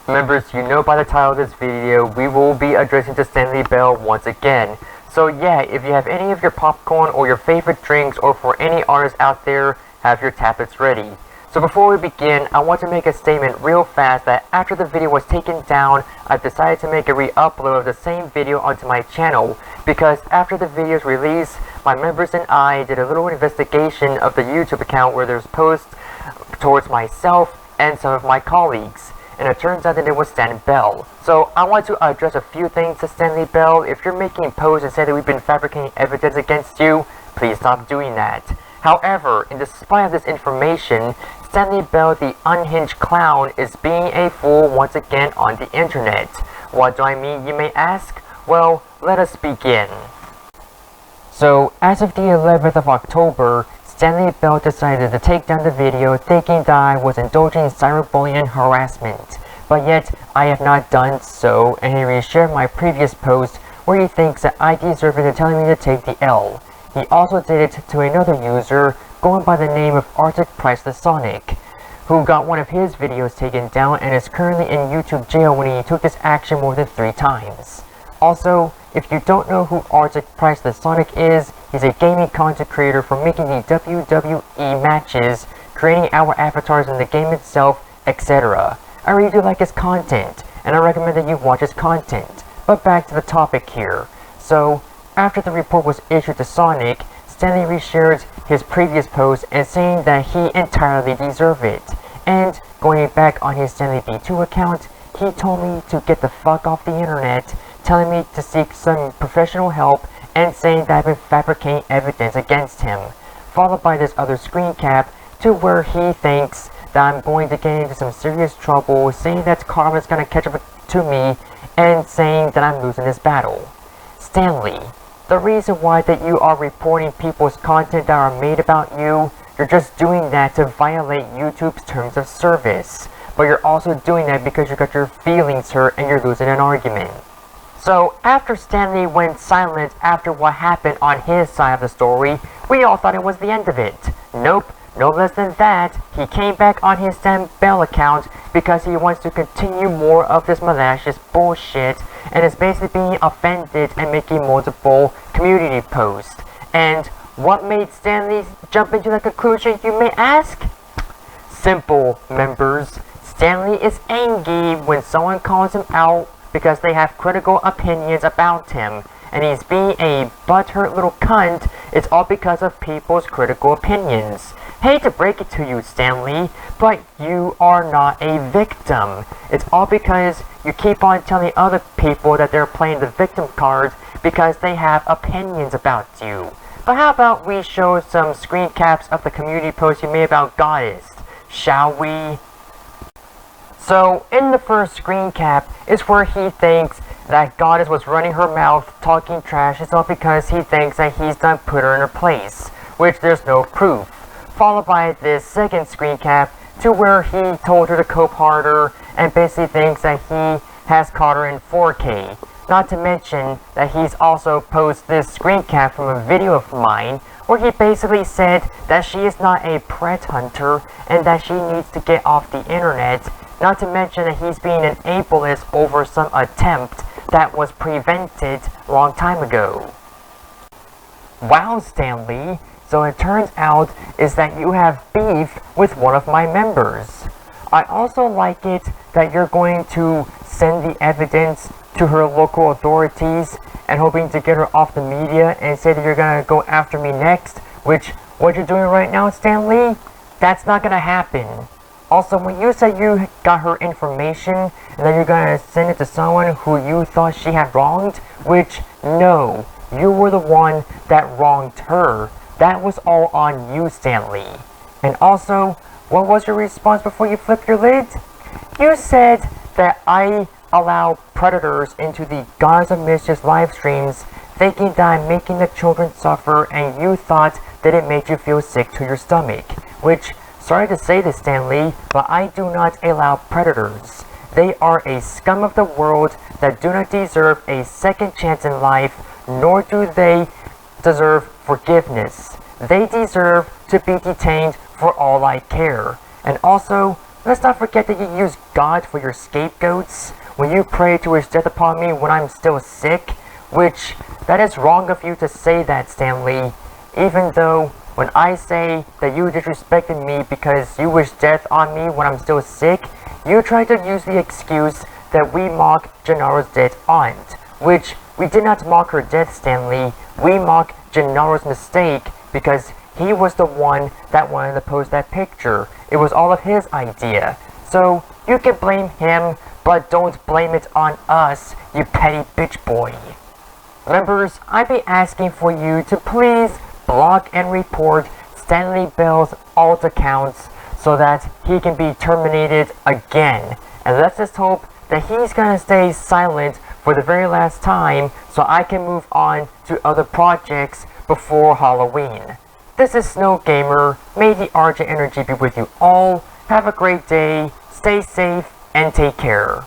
Members, you know by the title of this video, we will be addressing to Stanley Bell once again. So yeah, if you have any of your popcorn or your favorite drinks, or for any artists out there, have your tablets ready. So before we begin, I want to make a statement real fast that after the video was taken down, I've decided to make a re-upload of the same video onto my channel, because after the video's release, my members and I did a little investigation of the YouTube account where there's posts towards myself and some of my colleagues. And it turns out that it was Stanley Bell. So I want to address a few things to Stanley Bell. If you're making posts and say that we've been fabricating evidence against you, please stop doing that. However, in despite of this information, Stanley Bell, the unhinged clown, is being a fool once again on the internet. What do I mean, you may ask? Well, let us begin. So, as of the 11th of October, Stanley Bell decided to take down the video thinking that I was indulging in cyberbullying and harassment. But yet, I have not done so, and he reshared my previous post where he thinks that I deserve it and telling me to take the L. He also did it to another user going by the name of Arctic Priceless Sonic, who got one of his videos taken down and is currently in YouTube jail when he took this action more than 3 times. Also, if you don't know who Arctic Priceless Sonic is, he's a gaming content creator for making the WWE matches, creating our avatars in the game itself, etc. I really do like his content, and I recommend that you watch his content. But back to the topic here. So, after the report was issued to Sonic, Stanley reshared his previous post and saying that he entirely deserved it. And going back on his Stanley B2 account, he told me to get the fuck off the internet, telling me to seek some professional help and saying that I've been fabricating evidence against him, followed by this other screen cap to where he thinks that I'm going to get into some serious trouble, saying that karma's gonna catch up to me, and saying that I'm losing this battle. Stanley, the reason why that you are reporting people's content that are made about you, you're just doing that to violate YouTube's terms of service, but you're also doing that because you got your feelings hurt and you're losing an argument. So, after Stanley went silent after what happened on his side of the story, we all thought it was the end of it. Nope, no less than that, he came back on his Stanley Bell account because he wants to continue more of this malicious bullshit and is basically being offended and making multiple community posts. And what made Stanley jump into that conclusion, you may ask? Simple, members. Stanley is angry when someone calls him out because they have critical opinions about him, and he's being a butthurt little cunt. It's all because of people's critical opinions. Hate to break it to you, Stanley, but you are not a victim. It's all because you keep on telling other people that they're playing the victim card because they have opinions about you. But how about we show some screen caps of the community post you made about Goddess, shall we? So, in the first screen cap is where he thinks that Goddess was running her mouth, talking trash. It's all because he thinks that he's done put her in her place, which there's no proof. Followed by this second screen cap to where he told her to cope harder and basically thinks that he has caught her in 4K. Not to mention that he's also posted this screen cap from a video of mine where he basically said that she is not a pret hunter and that she needs to get off the internet. Not to mention that he's being an ableist over some attempt that was prevented a long time ago. Wow, Stanley, so it turns out is that you have beef with one of my members. I also like it that you're going to send the evidence to her local authorities and hoping to get her off the media and say that you're gonna go after me next, which what you're doing right now, Stanley, that's not gonna happen. Also, when you said you got her information and that you're gonna send it to someone who you thought she had wronged, which, no, you were the one that wronged her. That was all on you, Stanley. And also, what was your response before you flipped your lid? You said that I allow predators into the Gods of Mischief live streams, thinking that I'm making the children suffer, and you thought that it made you feel sick to your stomach, which, sorry to say this, Stanley, but I do not allow predators. They are a scum of the world that do not deserve a second chance in life, nor do they deserve forgiveness. They deserve to be detained for all I care. And also, Let's not forget that you use God for your scapegoats when you pray to his death upon me when I'm still sick, which, that is wrong of you to say that, Stanley, even though when I say that you disrespected me because you wish death on me when I'm still sick, you try to use the excuse that we mock Gennaro's dead aunt, which we did not mock her death, Stanley. We mock Gennaro's mistake because he was the one that wanted to post that picture. It was all of his idea. So you can blame him, but don't blame it on us, you petty bitch boy. Members, I'd be asking for you to please block and report Stanley Bell's alt accounts so that he can be terminated again. And let's just hope that he's gonna stay silent for the very last time so I can move on to other projects before Halloween. This is Snow Gamer. May the RJ energy be with you all. Have a great day, stay safe, and take care.